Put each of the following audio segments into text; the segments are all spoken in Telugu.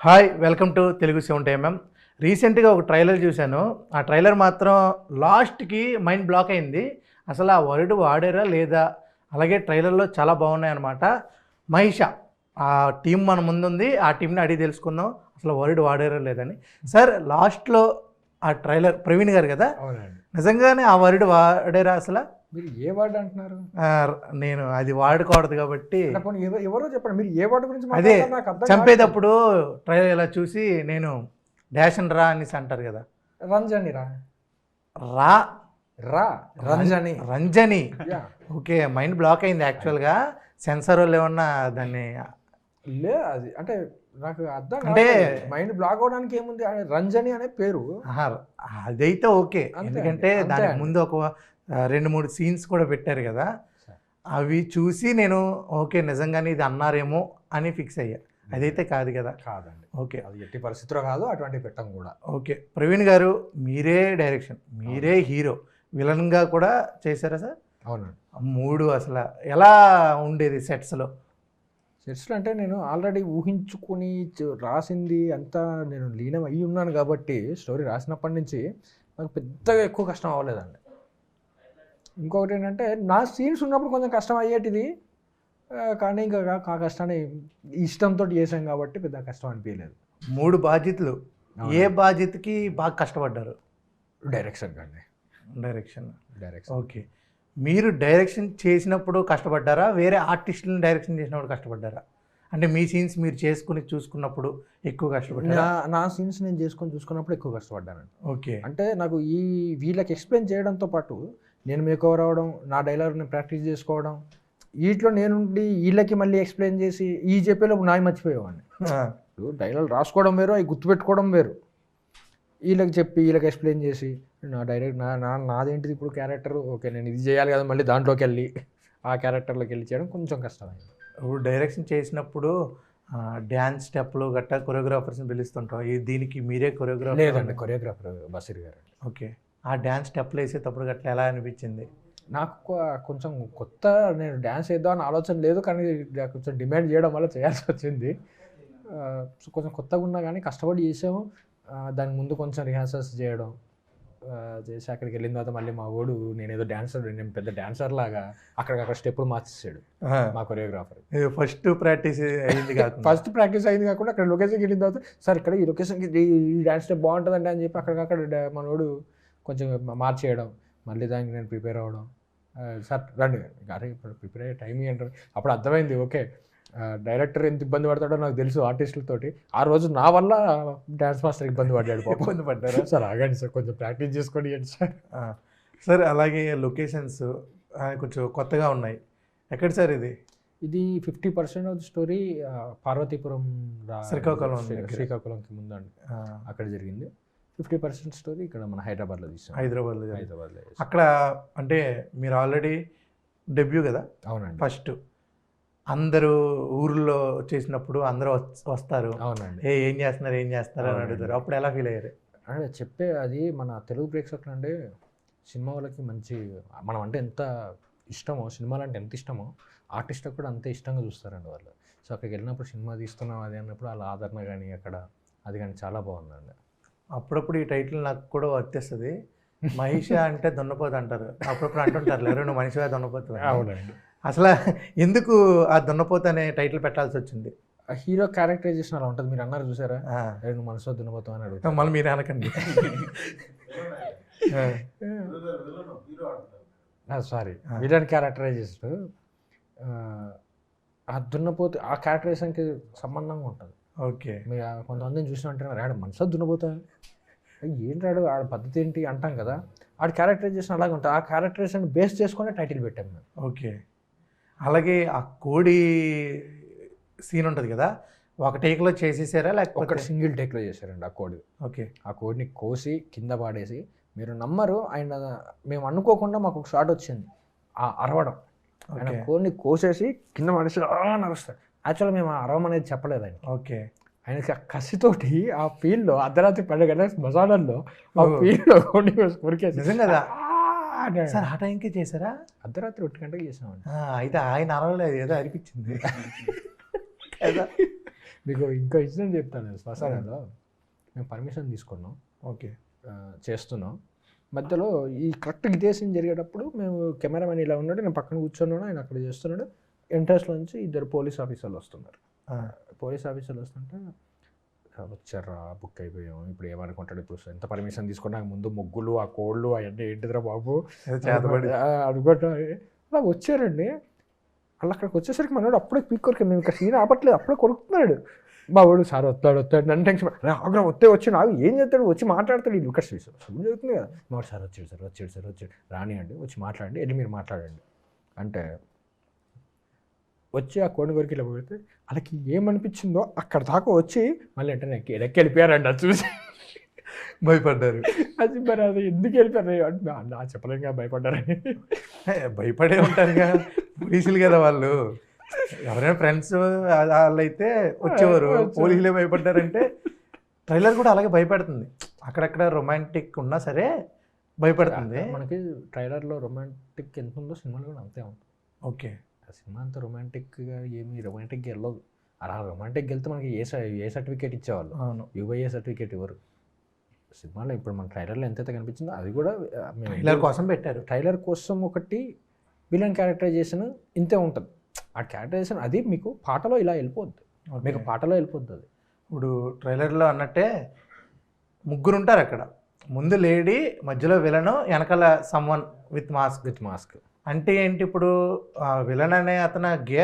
Hi welcome to Telugu 70mm. రీసెంట్గా ఒక ట్రైలర్ చూశాను. ఆ ట్రైలర్ మాత్రం లాస్ట్కి మైండ్ బ్లాక్ అయింది. అసలు ఆ వర్డ్ వాడారా లేదా, అలాగే ట్రైలర్లో చాలా బాగున్నాయి అన్నమాట. మహిష ఆ టీం మన ముందుంది, ఆ టీంని అడిగి తెలుసుకుందాం అసలు వర్డ్ వాడారా లేదని. సార్ లాస్ట్లో ఆ ట్రైలర్ ప్రవీణ్ గారు కదా, అవునండి. నిజంగానే ఆ వర్డ్ వాడారా అసలు? మీరు ఏ వర్డ్ అంటున్నారు? నేను అది వాడకూడదు కాబట్టి ఎవరో చెప్పండి, మీరు ఏ వర్డ్ గురించి అదే మాట్లాడుతున్నారు నాకు అర్థం చంపేటప్పుడు ట్రైలర్ ఇలా చూసి నేను డాషన్ రా అనేసి అంటారు కదా. రంజని రా రా రా Ranjani Ranjani. Yeah. Okay, mind block అయింది యాక్చువల్గా. సెన్సార్ వాళ్ళు ఏమన్నా దాన్ని లే అది అంటే నాకు అర్థం అంటే మైండ్ బ్లాక్ అవడానికి ఏముంది, రంజని అనే పేరు. ఆహా, అదైతే ఓకే, అంతే ఎందుకంటే అండి, అంతే దానికి అండి. ముందు ఒక 2-3 సీన్స్ కూడా పెట్టారు కదా. అవి చూసి నేను ఓకే నిజంగానే ఇది అన్నారేమో అని ఫిక్స్ అయ్యా. అదైతే కాదు కదా. కాదండి, ఓకే అది ఎట్టి పరిస్థితిలో కాదు, అటువంటివి పెట్టం కూడా. ఓకే, ప్రవీణ్ గారు మీరే డైరెక్షన్, మీరే హీరో, విలన్గా కూడా చేశారా సార్? అవునండి. 3 అసలు ఎలా ఉండేది సెట్స్లో? సెట్స్లో అంటే నేను ఆల్రెడీ ఊహించుకుని రాసింది అంతా నేను లీనం అయ్యి ఉన్నాను కాబట్టి స్టోరీ రాసినప్పటి నుంచి నాకు పెద్దగా ఎక్కువ కష్టం అవ్వలేదండి. ఇంకొకటి ఏంటంటే నా సీన్స్ ఉన్నప్పుడు కొంచెం కష్టం అయ్యేటిది, కానీ ఇంకా ఆ కష్టాన్ని ఇష్టంతో చేసాం కాబట్టి పెద్ద కష్టం అనిపించలేదు. 3 బాధ్యతలు, ఏ బాధ్యతకి బాగా కష్టపడ్డారు? డైరెక్షన్ కండి, డైరెక్షన్. డైరెక్షన్. ఓకే, మీరు డైరెక్షన్ చేసినప్పుడు కష్టపడ్డారా, వేరే ఆర్టిస్టులను డైరెక్షన్ చేసినప్పుడు కష్టపడ్డారా? అంటే మీ సీన్స్ మీరు చేసుకుని చూసుకున్నప్పుడు ఎక్కువ కష్టపడ్డారా? నా సీన్స్ నేను చూసుకున్నప్పుడు ఎక్కువ కష్టపడ్డానండి. ఓకే, అంటే నాకు వీళ్ళకి ఎక్స్ప్లెయిన్ చేయడంతో పాటు నేను మేకవర్ అవ్వడం, నా డైలాగ్ని ప్రాక్టీస్ చేసుకోవడం, వీటిలో నేనుండి వీళ్ళకి మళ్ళీ ఎక్స్ప్లెయిన్ చేసి ఈ చెప్పేలోపు నాయి మర్చిపోయేవాడిని. డైలాగ్ రాసుకోవడం వేరు, అవి గుర్తుపెట్టుకోవడం వేరు. వీళ్ళకి చెప్పి వీళ్ళకి ఎక్స్ప్లెయిన్ చేసి నాదేంటిది ఇప్పుడు క్యారెక్టర్, ఓకే నేను ఇది చేయాలి కదా, మళ్ళీ దాంట్లోకి వెళ్ళి ఆ క్యారెక్టర్లోకి వెళ్ళి చేయడం కొంచెం కష్టమైంది. ఇప్పుడు డైరెక్షన్ చేసినప్పుడు డ్యాన్స్ స్టెప్లు గట్టా కొరియోగ్రాఫర్స్ని పిలుస్తుంటాం, దీనికి మీరే కొరియోగ్రాఫర్? లేదండి, కొరియోగ్రాఫర్ బషీర్ గారు. ఓకే, ఆ డ్యాన్స్ స్టెప్లు వేసేటప్పుడు గట్లా ఎలా అనిపించింది? నాకు కొంచెం కొత్త, నేను డ్యాన్స్ వేద్దామని ఆలోచన లేదు, కానీ కొంచెం డిమాండ్ చేయడం వల్ల చేయాల్సి వచ్చింది. కొంచెం కొత్తగా ఉన్నా కానీ కష్టపడి చేసాము. దానికి ముందు కొంచెం రిహార్సల్స్ చేయడం చేసి అక్కడికి వెళ్ళిన తర్వాత మళ్ళీ మా వాడు నేనేదో డాన్సర్, నేను పెద్ద డాన్సర్ లాగా అక్కడికక్కడ స్టెప్పులు మార్చేసాడు మా కొరియోగ్రాఫర్. ఫస్ట్ ప్రాక్టీస్ అయింది కాకుండా ఫస్ట్ ప్రాక్టీస్ అయింది కాకుండా అక్కడ లొకేషన్కి వెళ్ళిన తర్వాత సార్ ఇక్కడ ఈ లొకేషన్కి ఈ డాన్స్ స్టెప్ బాగుంటుందండి అని చెప్పి అక్కడికక్కడ మనోడు కొంచెం మార్చేయడం, మళ్ళీ దానికి నేను ప్రిపేర్ అవ్వడం. సార్ రండి, అరే ఇప్పుడు ప్రిపేర్ అయ్యే టైం అంటారు. అప్పుడు అర్థమైంది, ఓకే డైరెక్టర్ ఎంత ఇబ్బంది పడతాడో నాకు తెలుసు ఆర్టిస్టులతోటి. ఆ రోజు నా వల్ల డ్యాన్స్ మాస్టర్ ఇబ్బంది పడ్డాడు. ఇబ్బంది పడ్డారా? సార్ ఆగండి సార్, కొంచెం ప్రాక్టీస్ చేసుకోండి సార్. సార్ అలాగే లొకేషన్స్ కొంచెం కొత్తగా ఉన్నాయి. ఎక్కడ సార్ ఇది? ఇది 50% ఆఫ్ ది స్టోరీ పార్వతీపురం, శ్రీకాకుళంకి ముందండి, అక్కడ జరిగింది. 50% స్టోరీ ఇక్కడ మన హైదరాబాద్లో తీసాం. హైదరాబాద్లో అక్కడ అంటే మీరు ఆల్రెడీ డెబ్యూ కదా? అవునండి. ఫస్ట్ అందరూ ఊర్లో చేసినప్పుడు అందరూ వస్తారు, అవునండి, ఏం చేస్తున్నారు అని అడుగుతారు. అప్పుడు ఎలా ఫీల్ అయ్యారు? అంటే చెప్పే అది మన తెలుగు ప్రేక్షకులు అంటే సినిమా వాళ్ళకి మంచి, మనం అంటే ఎంత ఇష్టమో, సినిమాలు అంటే ఎంత ఇష్టమో ఆర్టిస్టులకు కూడా అంతే ఇష్టంగా చూస్తారండి వాళ్ళు. సో అక్కడికి వెళ్ళినప్పుడు సినిమా తీస్తున్నాం అది అన్నప్పుడు వాళ్ళ ఆదరణ కానీ అక్కడ అది కానీ చాలా బాగుందండి. అప్పుడప్పుడు ఈ టైటిల్ నాకు కూడా వచ్చేస్తుంది, మహిష అంటే దున్నపోతు అంటారు. అప్పుడప్పుడు అంటుంటారు లేరు నువ్వు మనిషిగా దున్నపోతు. అవునండి. అసలు ఎందుకు ఆ దున్నపోతు అనే టైటిల్ పెట్టాల్సి వచ్చింది? హీరో క్యారెక్టరైజేషన్ అలా ఉంటుంది. మీరు అన్నారు చూసారా, నువ్వు మనసులో దున్నపోతావు అని అడుగుతాను. మళ్ళీ మీరు అనకండి. సారీ, విలన్ క్యారెక్టరైజేషన్ ఆ దున్నపోతు ఆ క్యారెక్టరైజేషన్కి సంబంధంగా ఉంటుంది. ఓకే, మీరు కొంతమందిని చూసినట్టు ఆడ మనసులో దున్నపోతా ఏంటాడు, ఆడ పద్ధతి ఏంటి అంటాం కదా, ఆడ క్యారెక్టరైజేషన్ అలాగే ఉంటుంది. ఆ క్యారెక్టరైజేషన్ బేస్ చేసుకునే టైటిల్ పెట్టాం మేము. ఓకే, అలాగే ఆ కోడి సీన్ ఉంటుంది కదా, ఒక టేక్లో చేసేసారా లేకపోతే? ఒక సింగిల్ టేక్లో చేశారండి ఆ కోడి. ఓకే, ఆ కోడిని కోసి కింద పాడేసి, మీరు నమ్మరు, ఆయన మేము అనుకోకుండా మాకు ఒక షాట్ వచ్చింది ఆ అరవడం. ఆయన కోడిని కోసేసి కింద పాడేసి నడుస్తాడు. యాక్చువల్గా మేము ఆ అరవం అనేది చెప్పలేదు ఆయన. ఓకే, ఆయనకి ఆ కసితోటి ఆ ఫీల్డ్లో అర్ధరాత్రి 12 గంటల మసాలాల్లో ఆ ఫీల్డ్లో కోడిని కొరికేసి నిజంగా సార్ ఆ టైంకే చేశారా? అర్ధరాత్రి 1 గంటకి చేసామండి. అయితే ఆయన అరవలేదు, ఏదో అనిపించింది. మీకు ఇంకో ఇన్సిడెంట్ చెప్తాను. శ్మశానంలో మేము పర్మిషన్ తీసుకున్నాం, ఓకే చేస్తున్నాం. మధ్యలో ఈ కరెక్ట్ ఇదే సీన్ జరిగేటప్పుడు మేము కెమెరామెన్ ఇలా ఉన్నాడు, నేను పక్కన కూర్చున్నాడు, ఆయన అక్కడ చేస్తున్నాడు. ఎంట్రన్స్లో నుంచి ఇద్దరు పోలీస్ ఆఫీసర్లు వస్తున్నారు. పోలీస్ ఆఫీసర్లు వస్తుంటే వచ్చారా, బుక్ అయిపోయాం, ఇప్పుడు ఏమనుకుంటాడు, ఇప్పుడు ఎంత పర్మిషన్ తీసుకున్నా ముందు ముగ్గులు ఆ కోళ్ళు అవన్నీ ఏంటిదిరా బాబు అనుకుంటా అలా వచ్చారండి. అలా అక్కడికి వచ్చేసరికి మనోడు అప్పుడే పీక్ కొరికి, మేము ఇక్కడ సీన్ ఆపట్లేదు, అప్పుడే కొరుకుతున్నాడు. మా వాడు సార్ వస్తాడు నన్ను టెన్షన్ ఆగ్రహం వచ్చి నాకు ఏం చేస్తాడు, వచ్చి మాట్లాడతాడు. వీళ్ళు ఇక్కడ శుభ్రం జరుగుతుంది కదా. మా వాడు సార్ వచ్చాడు రాని అండి, వచ్చి మాట్లాడండి, వెళ్ళి మీరు మాట్లాడండి అంటే వచ్చి ఆ కోడి కొరికి ఇలా పెడితే వాళ్ళకి ఏమనిపించిందో అక్కడ దాకా వచ్చి మళ్ళీ వెంటనే ఎక్కి వెళ్ళిపోయారండి. అది చూసి భయపడ్డారు. అది మరి అది ఎందుకు వెళ్ళిపోయారు అంటే నా చెప్పలేక భయపడ్డారని. భయపడే ఉంటారుగా, పోలీసులు కదా వాళ్ళు. ఎవరైనా ఫ్రెండ్స్ వాళ్ళైతే వచ్చేవారు, పోలీసులే భయపడ్డారంటే ట్రైలర్ కూడా అలాగే భయపెడుతుంది. అక్కడక్కడ రొమాంటిక్ ఉన్నా సరే భయపడుతుంది. మనకి ట్రైలర్లో రొమాంటిక్ ఎంత ఉందో సినిమాలో కూడా అంతే ఉంటుంది. ఓకే, ఆ సినిమా అంతా రొమాంటిక్గా రొమాంటిక్గా వెళ్ళదు. అలా రొమాంటిక్గా వెళ్తే మనకి ఏ సర్టిఫికేట్ ఇచ్చేవాళ్ళు, అవును, యూఐఏ సర్టిఫికేట్ ఇవ్వరు. సినిమాలో ఇప్పుడు మన ట్రైలర్లో ఎంతైతే కనిపించిందో అది కూడా ట్రైలర్ కోసం పెట్టారు. ట్రైలర్ కోసం ఒకటి విలన్ క్యారెక్టరైజేషన్ ఇంతే ఉంటుంది. ఆ క్యారెక్టరైజేషన్ అది మీకు పాటలో ఇలా వెళ్ళిపోద్ది, మీకు పాటలో వెళ్ళిపోద్ది. అది ఇప్పుడు ట్రైలర్లో అన్నట్టే ముగ్గురు ఉంటారు అక్కడ. ముందు లేడీ, మధ్యలో విలను, వెనకాల సమ్వన్ విత్ మాస్క్. అంటే ఏంటి, ఇప్పుడు విలన్ అనే అతను గే,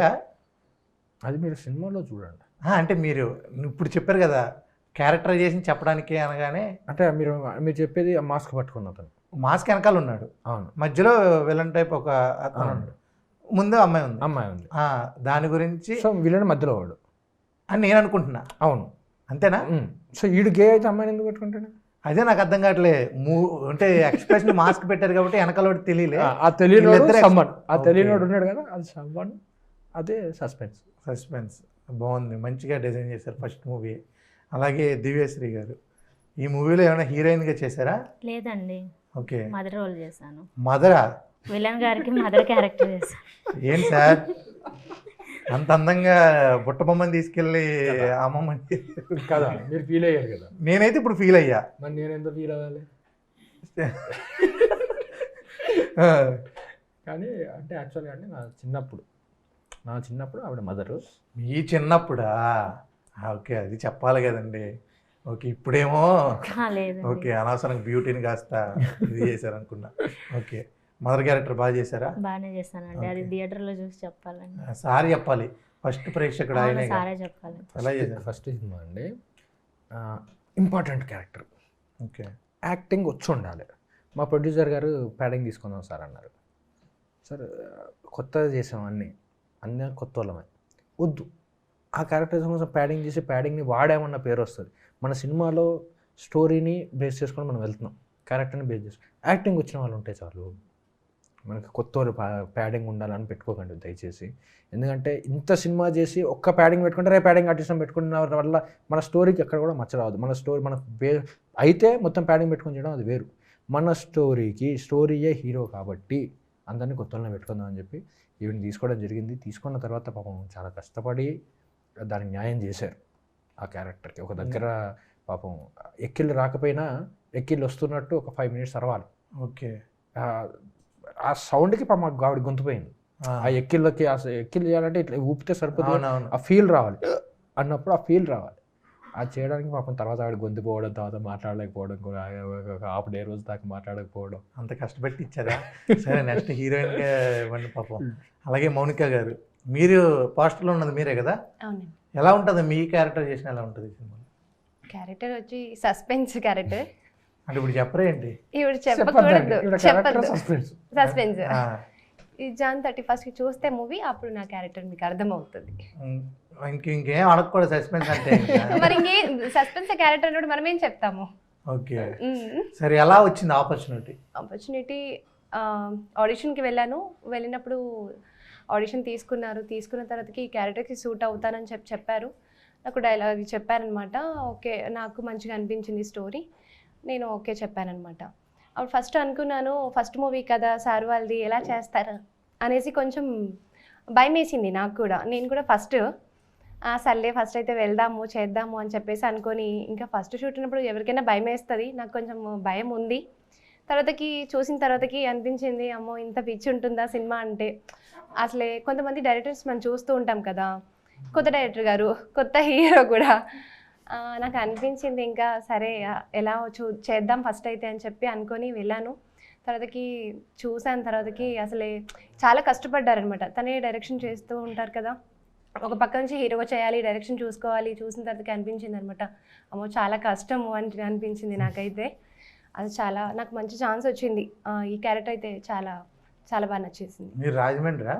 అది మీరు సినిమాలో చూడండి. అంటే మీరు ఇప్పుడు చెప్పారు కదా క్యారెక్టరైజేషన్ చెప్పడానికి అనగానే, అంటే మీరు చెప్పేది మాస్క్ పట్టుకున్న అతను మాస్క్ వెనకాల ఉన్నాడు, అవును, మధ్యలో విలన్ టైప్ ఒక అతను ఉన్నాడు, ముందు అమ్మాయి ఉంది. దాని గురించి సో విలన్ మధ్యలో వాడు అని నేను అనుకుంటున్నా. అవును, అంతేనా? సో ఈడు గే అయితే అమ్మాయిని ఎందుకు పెట్టుకుంటాడు? అదే నాకు అర్థం కావట్లే. అంటే ఎక్స్ప్రెషన్ మాస్క్ పెట్టారు కాబట్టి వెనకాల తెలియలే. ఆ తెలియనోడు ఉన్నాడు కదా, అది సమ్మన్, అదే సస్పెన్స్. బాగుంది, మంచిగా డిజైన్ చేశారు ఫస్ట్ మూవీ. అలాగే దివ్యశ్రీ గారు ఈ మూవీలో ఏమైనా హీరోయిన్గా చేశారా? లేదండి, ఓకే, మదర్ రోల్ చేశాను. మదరా? విలన్ గారికి మదర్ క్యారెక్టర్ చేశాను. ఏంటి సార్ అంత అందంగా బుట్ట బొమ్మని తీసుకెళ్ళి అమ్మమ్మని కదా మీరు ఫీల్ అయ్యారు కదా. నేనైతే ఇప్పుడు ఫీల్ అయ్యా. మరి నేను ఎంత ఫీల్ అవ్వాలి? కానీ అంటే యాక్చువల్గా అంటే నా చిన్నప్పుడు ఆవిడ మదరు. మీ చిన్నప్పుడా? ఓకే, అది చెప్పాలి కదండి. ఓకే, ఇప్పుడేమో ఓకే అనవసరంగా బ్యూటీని కాస్త ఇది చేశారు అనుకున్నా. ఓకే, మదర్ క్యారెక్టర్ బాగా చేశారా? బాగానే చేశానండి. అది థియేటర్లో చూసి చెప్పాలండి. సారీ చెప్పాలి, ఫస్ట్ ప్రేక్షకుడు ఆయనే. సారే చెప్పాలి. ఎలా చేశారు? ఫస్ట్ సినిమా అండి, ఇంపార్టెంట్ క్యారెక్టర్, ఓకే, యాక్టింగ్ వచ్చి ఉండాలి. మా ప్రొడ్యూసర్ గారు ప్యాడింగ్ తీసుకుందాం సార్ అన్నారు. సార్ కొత్తగా చేసాం, అన్నీ కొత్త వాళ్ళమే, వద్దు ఆ క్యారెక్టర్ కోసం ప్యాడింగ్ చేసి ప్యాడింగ్ని వాడామన్న పేరు వస్తుంది. మన సినిమాలో స్టోరీని బేస్ చేసుకొని మనం వెళ్తున్నాం, క్యారెక్టర్ని బేస్ చేసుకుని యాక్టింగ్ వచ్చిన వాళ్ళు ఉంటే చాలు. మనకి కొత్త వాళ్ళు ప్యాడింగ్ ఉండాలని పెట్టుకోకండి దయచేసి. ఎందుకంటే ఇంత సినిమా చేసి ఒక్క ప్యాడింగ్ పెట్టుకుంటే రే ప్యాడింగ్ ఆర్టిస్ట్ని పెట్టుకున్న వల్ల మన స్టోరీకి ఎక్కడ కూడా మచ్చ రాదు. మన స్టోరీ మన అయితే మొత్తం ప్యాడింగ్ పెట్టుకొని చేయడం అది వేరు. మన స్టోరీయే హీరో కాబట్టి అందరినీ కొత్త వాళ్ళని పెట్టుకుందాం అని చెప్పి ఈవెన్ తీసుకోవడం జరిగింది. తీసుకున్న తర్వాత పాపం చాలా కష్టపడి దానికి న్యాయం చేశారు ఆ క్యారెక్టర్కి. ఒక దగ్గర పాపం ఎక్కిళ్ళు రాకపోయినా ఎక్కిళ్ళు వస్తున్నట్టు ఒక 5 minutes అరవాలి. ఓకే, ఆ సౌండ్కి పాపం ఆవిడ గొంతుపోయింది. ఆ ఎక్కిళ్ళకి ఎక్కిళ్ళు చేయాలంటే ఇట్లా ఊపితే సరిపోతుంది, ఆ ఫీల్ రావాలి అన్నప్పుడు ఆ ఫీల్ రావాలి. అది చేయడానికి పాపం తర్వాత ఆవిడ గొంతుపోవడం, తర్వాత మాట్లాడలేకపోవడం, కూడా ఒక హాఫ్ డే రోజు దాకా మాట్లాడకపోవడం, అంత కష్టపెట్టి ఇచ్చారా? సరే, నెక్స్ట్ హీరోయిన్గా ఇవ్వండి పాపం. అలాగే మౌనిక గారు, మీరు పోస్టర్లో ఉన్నది మీరే కదా? అవునండి. ఎలా ఉంటుంది మీ క్యారెక్టర్ చేసిన? ఎలా ఉంటుంది సినిమాలో? క్యారెక్టర్ వచ్చి సస్పెన్స్ క్యారెక్టర్. అంటే ఇప్పుడు చెప్పరే ఏంటి? ఇప్పుడు చెప్పకూడదు, సస్పెన్స్. ఈ Jan 31st చూస్తే మూవీ, అప్పుడు నా క్యారెక్టర్ మీకు అర్థమవుతుంది. ఇంకేం అడగకూడదు సస్పెన్స్ అంటే. మరి ఇంకేం సస్పెన్స్ క్యారెక్టర్ అన్నప్పుడు మనం ఏం చెప్తాము? ఓకే, సరే, ఎలా వచ్చింది ఆపర్చునిటీ? ఆడిషన్కి వెళ్ళినప్పుడు ఆడిషన్ తీసుకున్న తర్వాతకి ఈ క్యారెక్టర్కి సూట్ అవుతానని చెప్పారు. నాకు డైలాగ్ చెప్పారనమాట. ఓకే, నాకు మంచిగా అనిపించింది స్టోరీ, నేను ఓకే చెప్పానమాట. అప్పుడు ఫస్ట్ అనుకున్నాను, ఫస్ట్ మూవీ కదా సార్ వాళ్ళది, ఎలా చేస్తారు అనేసి కొంచెం భయం వేసింది నాకు కూడా. నేను కూడా ఫస్ట్ సర్లే ఫస్ట్ అయితే వెళ్దాము చేద్దాము అని చెప్పేసి అనుకొని, ఇంకా ఫస్ట్ షూట్ ఉన్నప్పుడు ఎవరికైనా భయం వేస్తుంది, నాకు కొంచెం భయం ఉంది. తర్వాతకి చూసిన తర్వాతకి అనిపించింది, అమ్మో ఇంత పిచ్చి ఉంటుందా సినిమా అంటే. అసలే కొంతమంది డైరెక్టర్స్ మనం చూస్తూ ఉంటాం కదా, కొత్త డైరెక్టర్ గారు, కొత్త హీరో కూడా. నాకు అనిపించింది ఇంకా సరే ఎలా చేద్దాం ఫస్ట్ అయితే అని చెప్పి అనుకొని వెళ్ళాను. తర్వాతకి చూసాను, తర్వాతకి అసలే చాలా కష్టపడ్డారనమాట. తనే డైరెక్షన్ చేస్తూ ఉంటారు కదా, ఒక పక్క నుంచి హీరోగా చేయాలి, డైరెక్షన్ చూసుకోవాలి. చూసిన తర్వాతకి అనిపించింది అనమాట, అమ్మో చాలా కష్టము అని అనిపించింది నాకైతే. అది చాలా నాకు మంచి ఛాన్స్ వచ్చింది. ఈ క్యారెక్టర్ అయితే చాలా చాలా బాగా నచ్చేసింది. మీరు రాజమండ్రా?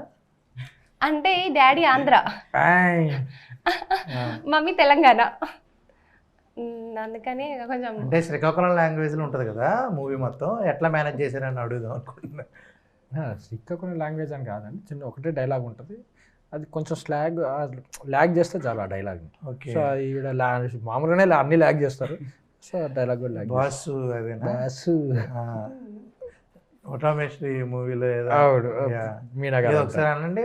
అంటే డాడీ ఆంధ్ర, మమ్మీ తెలంగాణ, అందుకని కొంచెం. అంటే శ్రీకాకుళం లాంగ్వేజ్లో ఉంటుంది కదా మూవీ మొత్తం, ఎట్లా మేనేజ్ చేశారని అడుగుదాం అనుకుంటున్నా. శ్రీకాకుళం లాంగ్వేజ్ అని కాదండి, చిన్న ఒకటే డైలాగ్ ఉంటుంది, అది కొంచెం ల్యాగ్ చేస్తే చాలు ఆ డైలాగ్ని. ఓకే. సో ఈవిడ మామూలుగానే అన్ని ల్యాగ్ చేస్తారు, సో డైలాగ్ కూడా ల్యాగ్. బాసు అదేనా? బాసు ఒటామేశ్వరి మూవీలో ఏదో అవును, Yeah. మీనా ఏదో గారు ఒకసారి అనండి.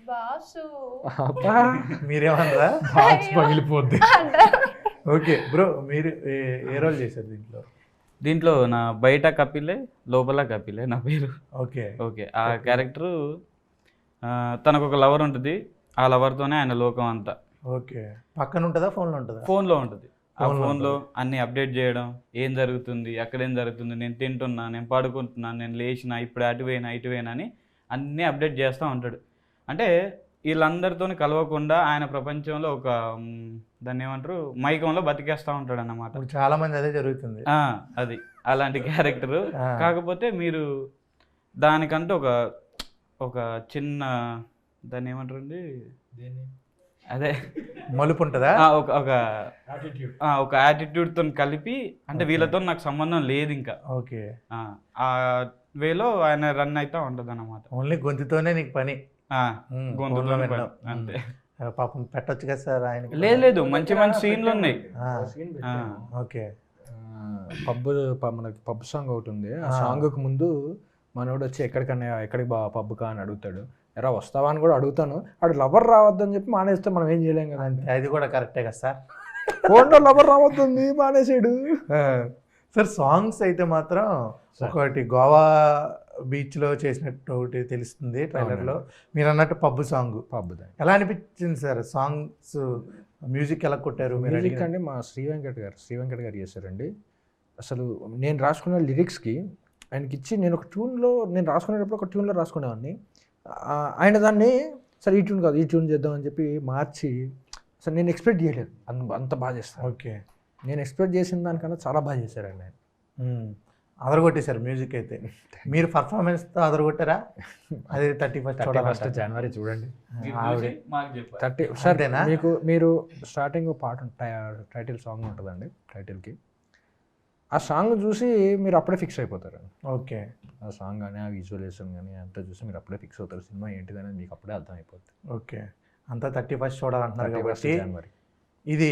బాసు మీరేమన్నారా? పగిలిపోద్ది. ఓకే బ్రో, మీరు ఏ రోల్ చేశారు దీంట్లో? దీంట్లో నా బయట కపిలే లోపల కపిలే నా పేరు. ఓకే. ఓకే. ఆ క్యారెక్టరు తనకు ఒక లవర్ ఉంటుంది, ఆ లవర్తోనే ఆయన లోకం అంతా. ఓకే. పక్కన ఉంటుందా ఫోన్లో ఉంటుందా? ఫోన్లో ఉంటుంది. ఆ ఫోన్లో ఫోన్లో అన్ని అప్డేట్ చేయడం, ఏం జరుగుతుంది, అక్కడేం జరుగుతుంది, నేను తింటున్నా, నేను పడుకుంటున్నాను, నేను లేచిన, ఇప్పుడు అటువైనా ఇటువైనా అని అన్నీ అప్డేట్ చేస్తూ ఉంటాడు. అంటే వీళ్ళందరితో కలవకుండా ఆయన ప్రపంచంలో ఒక దాన్ని ఏమంటారు మైకంలో బతికేస్తూ ఉంటాడు అన్నమాట. ఇప్పుడు చాలా మంది అదే జరుగుతుంది. అది అలాంటి క్యారెక్టరు. కాకపోతే మీరు దానికంటే ఒక చిన్న దాన్ని ఏమంటారండి, అదే మలుపు ఉంటుందా? ఒక యాటిట్యూడ్తో కలిపి, అంటే వీళ్ళతో నాకు సంబంధం లేదు ఇంకా. ఓకే. ఆ వేలో ఆయన రన్ అవుతా ఉంటుంది అన్నమాట. ఓన్లీ గొంతుతోనే నీకు పని. గొంతులో అంతే. పాపం పెట్టొచ్చు కదా సార్ ఆయన? లేదు, మంచి మంచి సీన్లు ఉన్నాయి. ఓకే. మనకి పబ్ సాంగ్ ఒకటి ఉంది, ఆ సాంగ్కి ముందు మనోడు వచ్చి ఎక్కడికి పబ్కా అని అడుగుతాడు, ఎరా వస్తావా అని కూడా అడుగుతాను, అడు లవర్ రావద్దని చెప్పి మానేస్తే మనం ఏం చేయలేం కదా. అది కూడా కరెక్టే కదా సార్. ఫోన్లో లవర్ రావద్దండి మానేసాడు. సార్ సాంగ్స్ అయితే మాత్రం ఒకటి గోవా బీచ్లో చేసినట్టు ఒకటి తెలుస్తుంది ట్రైలర్లో. మీరు అన్నట్టు పబ్ సాంగ్, ఎలా అనిపించింది సార్ సాంగ్స్? మ్యూజిక్ ఎలా కొట్టారు మీరు? మ్యూజిక్ అంటే మా శ్రీ వెంకట్ గారు చేశారండి. అసలు నేను రాసుకున్న లిరిక్స్కి ఆయనకి ఇచ్చి, నేను ఒక ట్యూన్లో నేను రాసుకునేటప్పుడు ఒక ట్యూన్లో రాసుకునేవాడిని, ఆయన దాన్ని సరే ఈ ట్యూన్ కాదు ఈ ట్యూన్ చేద్దామని చెప్పి మార్చి, అసలు నేను ఎక్స్పెక్ట్ చేయలేదు అంత బాగా చేస్తాను. ఓకే. నేను ఎక్స్పెక్ట్ చేసిన దానికన్నా చాలా బాగా చేశారండి ఆయన. అదరగొట్టేశారు మ్యూజిక్ అయితే. మీరు పర్ఫార్మెన్స్తో అదరగొట్టారా? అది 31 జనవరి చూడండి. మాకు చెప్పారు. 30 సార్ మీరు స్టార్టింగ్ పాట టైటిల్ సాంగ్ ఉంటుందండి, టైటిల్కి ఆ సాంగ్ చూసి మీరు అప్పుడే ఫిక్స్ అయిపోతారు. ఓకే. ఆ సాంగ్ కానీ ఆ విజువలైజేషన్ కానీ అంతా చూసి మీరు అప్పుడే ఫిక్స్ అవుతారు, సినిమా ఏంటిదని మీకు అప్పుడే అర్థమైపోతుంది. ఓకే. అంతా 31 చూడాలంటున్నారు కాబట్టి జనవరి. ఇది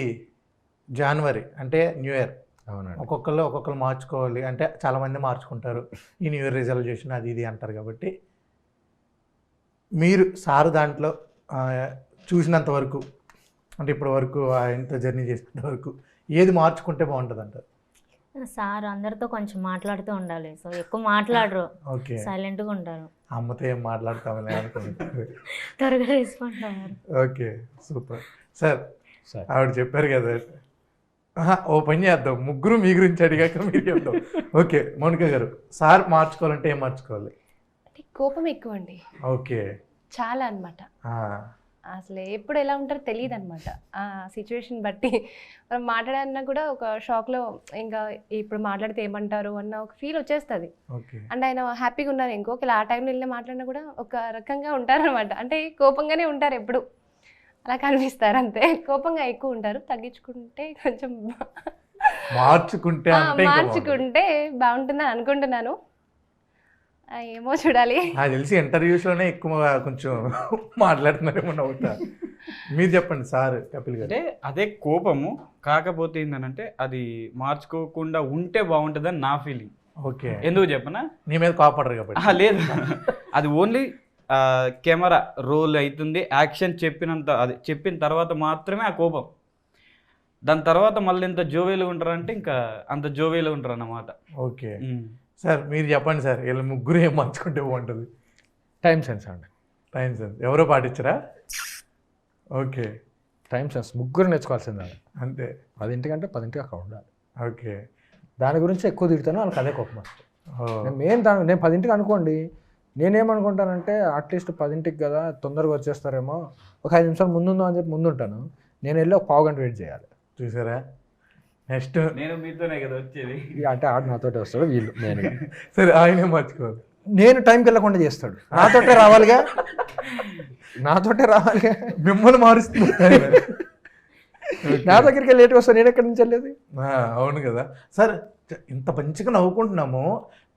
జనవరి అంటే న్యూ ఇయర్. అవునండి. ఒక్కొక్కరు మార్చుకోవాలి అంటే చాలామంది మార్చుకుంటారు, ఈ న్యూ ఇయర్ రిజల్యూషన్ అది ఇది అంటారు. కాబట్టి మీరు సార్ దాంట్లో చూసినంత వరకు, అంటే ఇప్పటి వరకు ఆయనతో జర్నీ చేసినంత వరకు ఏది మార్చుకుంటే బాగుంటుంది అంటారు? సార్ అందరితో కొంచెం మాట్లాడుతూ ఉండాలి, సో ఎక్కువ మాట్లాడరు, ఓకే, సైలెంట్గా ఉంటారు. అమ్మతో ఏం మాట్లాడతామని అనుకుంటారు, త్వరగా రెస్పాండ్ అవ్వరు. Okay super. సార్ ఆవిడ చెప్పారు కదా, ఓ పని చేద్దాం, ముగ్గురు మీ గురించి అడిగాక మీరు చెప్తాం. ఓకే మౌనిక గారు, సార్ మార్చుకోవాలంటే ఏం మార్చుకోవాలి? అంటే కోపం ఎక్కువ అండి. ఓకే. చాలా అనమాట. అసలు ఎప్పుడు ఎలా ఉంటారో తెలియదు అనమాట. ఆ సిచ్యువేషన్ బట్టి మనం మాట్లాడాలన్నా కూడా ఒక షాక్లో, ఇంకా ఇప్పుడు మాట్లాడితే ఏమంటారు అన్న ఒక ఫీల్ వచ్చేస్తుంది. అండ్ ఆయన హ్యాపీగా ఉన్నారు ఇంకొకరు ఆ టైంలో వెళ్ళి మాట్లాడినా కూడా ఒక రకంగా ఉంటారనమాట. అంటే కోపంగానే ఉంటారు ఎప్పుడు, అలా కనిపిస్తారు అంతే. కోపంగా ఎక్కువ ఉంటారు, తగ్గించుకుంటే కొంచెం మార్చుకుంటే బాగుంటుందని అనుకుంటున్నాను. ఏమో చూడాలి. నాకు తెలిసి ఇంటర్వ్యూస్లోనే ఎక్కువ కొంచెం మాట్లాడుతున్నారేమో అవుతా. మీరు చెప్పండి సార్ కపిల్ గారు. అంటే అదే కోపము, కాకపోతే ఏంటంటే అది మార్చుకోకుండా ఉంటే బాగుంటుందని నా ఫీలింగ్. ఓకే. ఎందుకు చెప్పనా, నీ మీద కోపడరు కాబట్టి. లేదు, అది ఓన్లీ కెమెరా రోల్ అవుతుంది, యాక్షన్ చెప్పిన తర్వాత మాత్రమే ఆ కోపం. దాని తర్వాత మళ్ళీ ఇంత జోవేలుగా ఉంటారంటే ఇంకా అంత జోవేలుగా ఉంటారు అన్నమాట. ఓకే సార్, మీరు చెప్పండి సార్, వీళ్ళ ముగ్గురు ఏం మార్చుకుంటే బాగుంటుంది? టైం సెన్స్ అండి. టైం సెన్స్ ఎవరో పాటించరా? ఓకే, టైం సెన్స్ ముగ్గురు నేర్చుకోవాల్సిందే. అంతే. 10ంటికంటే 10ంటికి అక్కడ ఉండాలి. ఓకే, దాని గురించి ఎక్కువ తిడతాను, వాళ్ళకి అదే కోపం వస్తుంది. ఓ, నేను 10ంటికి అనుకోండి, నేనేమనుకుంటానంటే అట్లీస్ట్ 10ంటికి కదా తొందరగా వచ్చేస్తారేమో, ఒక 5 నిమిషాలు ముందుందో అని చెప్పి ముందుంటాను. నేను వెళ్ళి ఒక 1/2 గంట వెయిట్ చేయాలి. చూసారా? నెక్స్ట్ నేను మీతోనే కదా వచ్చేది. అంటే ఆడు నాతోటి వస్తాడు, వీళ్ళు నేను. సరే, ఆయనే మార్చుకోవాలి. నేను టైంకి వెళ్ళకుండా చేస్తాడు, నాతోటే రావాలిగా, నాతోటే రావాలిగా. మిమ్మల్ని మారుస్తుంది. నా దగ్గరికి లేట్ వస్తాను, నేను ఎక్కడి నుంచి వెళ్ళేది? అవును కదా సార్. ఇంత మంచిగా నవ్వుకుంటున్నాము,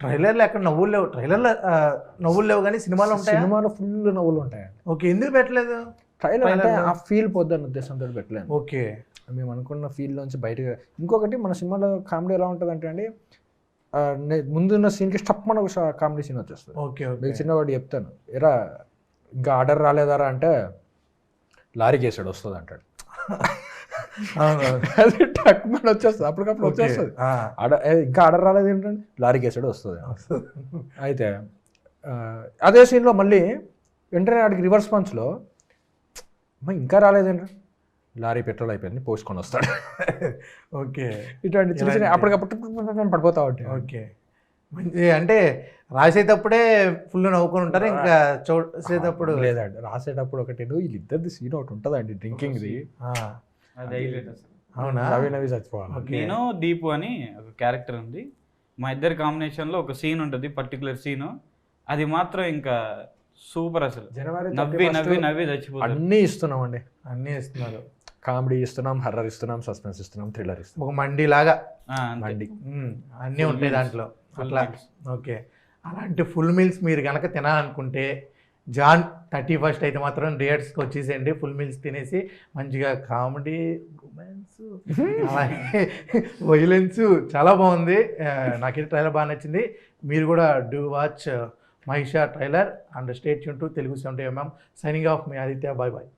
ట్రైలర్లో ఎక్కడ నవ్వులు లేవు. ట్రైలర్లో నవ్వులు లేవు కానీ సినిమాలో ఉంటాయి. సినిమాలో ఫుల్ నవ్వులు ఉంటాయండి. ఓకే, ఎందుకు పెట్టలేదు? ట్రైలర్ అంటే ఆ ఫీల్ పోద్దని ఉద్దేశంతో పెట్టలేదు. ఓకే, మేము అనుకున్న ఫీల్డ్లోంచి బయటకు. ఇంకొకటి మన సినిమాలో కామెడీ ఎలా ఉంటుంది అంటే అండి, ముందున్న సీన్కి స్టప్ మన కామెడీ సీన్ వచ్చేస్తుంది. ఓకే, మీకు చిన్నవాడు చెప్తాను, ఎరా ఇంకా ఆర్డర్ రాలేదారా అంటే లారీ కేసాడు వస్తుంది అంటాడు. అది టక్ మన వచ్చేస్తుంది, అప్పటికప్పుడు వచ్చేస్తుంది. ఇంకా ఆర్డర్ రాలేదు ఏంటంటే లారీ కేసాడు వస్తుంది. అయితే అదే సీన్లో మళ్ళీ వెంటనే ఆడికి రివర్స్ పంచ్లో ఇంకా రాలేదేంటి, లారీ పెట్రోల్ అయిపోయింది పోసుకొని వస్తాడు. ఓకే, ఇటువంటి చిన్న చిన్న అప్పటికప్పుడు పడిపోతా ఉంటాయి. ఓకే, మంచి. అంటే రాసేటప్పుడే ఫుల్ నవ్వుకొని ఉంటారు, ఇంకా చూసేటప్పుడు లేదండి. రాసేటప్పుడు ఒకటి వీళ్ళిద్దరిది సీన్ ఒకటి ఉంటుందండి, డ్రింకింగ్ది. అది హైలైట్ అసలు. అవునా? నవ్వి నవ్వి చచ్చిపోవాలి. నేను దీపు అని ఒక క్యారెక్టర్ ఉంది, మా ఇద్దరి కాంబినేషన్లో ఒక సీన్ ఉంటుంది, పర్టికులర్ సీను. అది మాత్రం ఇంకా సూపర్ అసలు. జనవరి నవ్వి చచ్చిపోతారు. అన్నీ ఇస్తున్నామండి, అన్నీ ఇస్తున్నారు. కామెడీ ఇస్తున్నాం, హర్రర్ ఇస్తున్నాం, సస్పెన్స్ ఇస్తున్నాం, థ్రిల్లర్ ఇస్తున్నాం. ఒక మండి లాగా మండి అన్నీ ఉంటాయి దాంట్లో అట్లా. ఓకే, అలాంటి ఫుల్ మీల్స్ మీరు కనుక తినాలనుకుంటే జాన్ 31st అయితే మాత్రం థియేటర్స్కి వచ్చేసేయండి. ఫుల్ మీల్స్ తినేసి మంచిగా కామెడీ, రొమాన్స్, అలాగే వైలెన్స్ చాలా బాగుంది. నాకైతే ట్రైలర్ బాగా నచ్చింది. మీరు కూడా do watch Mahisha trailer and stay tune to Telugu 70mm. Signing off మీ ఆదిత్య. Bye bye.